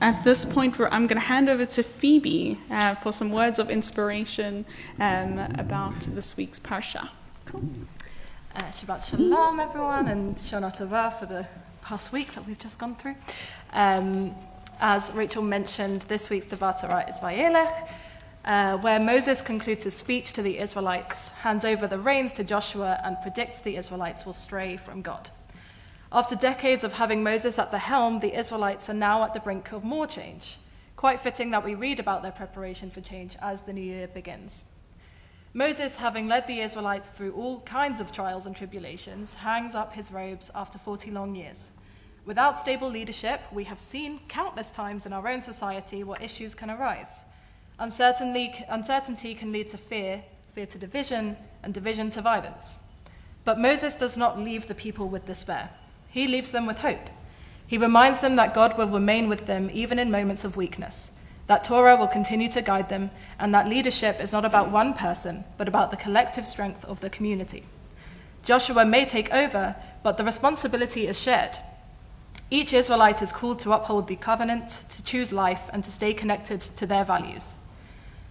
at this point, I'm going to hand over to Phoebe for some words of inspiration about this week's Parsha. Cool. Shabbat Shalom, everyone, and Shana Tova for the past week that we've just gone through. As Rachael mentioned, this week's Dvar Torah is Vayeilech, where Moses concludes his speech to the Israelites, hands over the reins to Joshua, and predicts the Israelites will stray from God. After decades of having Moses at the helm, the Israelites are now at the brink of more change. Quite fitting that we read about their preparation for change as the new year begins. Moses, having led the Israelites through all kinds of trials and tribulations, hangs up his robes after 40 long years. Without stable leadership, we have seen countless times in our own society what issues can arise. Uncertainty can lead to fear to division, and division to violence. But Moses does not leave the people with despair. He leaves them with hope. He reminds them that God will remain with them even in moments of weakness, that Torah will continue to guide them, and that leadership is not about one person, but about the collective strength of the community. Joshua may take over, but the responsibility is shared. Each Israelite is called to uphold the covenant, to choose life, and to stay connected to their values.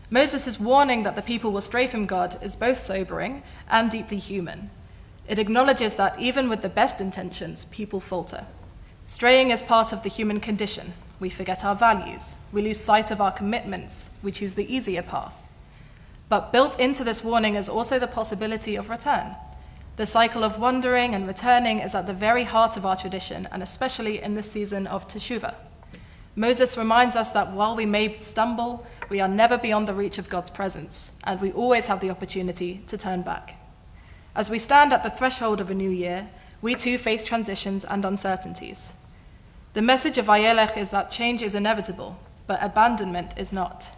Moses' warning that the people will stray from God is both sobering and deeply human. It acknowledges that even with the best intentions, people falter. Straying is part of the human condition. We forget our values. We lose sight of our commitments. We choose the easier path. But built into this warning is also the possibility of return. The cycle of wandering and returning is at the very heart of our tradition, and especially in this season of Teshuvah. Moses reminds us that while we may stumble, we are never beyond the reach of God's presence, and we always have the opportunity to turn back. As we stand at the threshold of a new year, we too face transitions and uncertainties. The message of Vayeilech is that change is inevitable, but abandonment is not.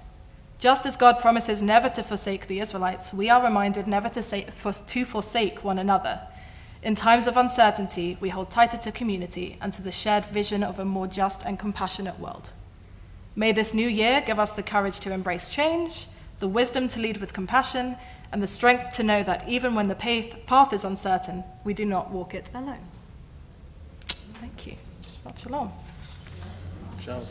Just as God promises never to forsake the Israelites, we are reminded never to forsake one another. In times of uncertainty, we hold tighter to community and to the shared vision of a more just and compassionate world. May this new year give us the courage to embrace change, the wisdom to lead with compassion, and the strength to know that even when the path is uncertain, we do not walk it alone. Thank you. Shabbat Shalom. Shalom.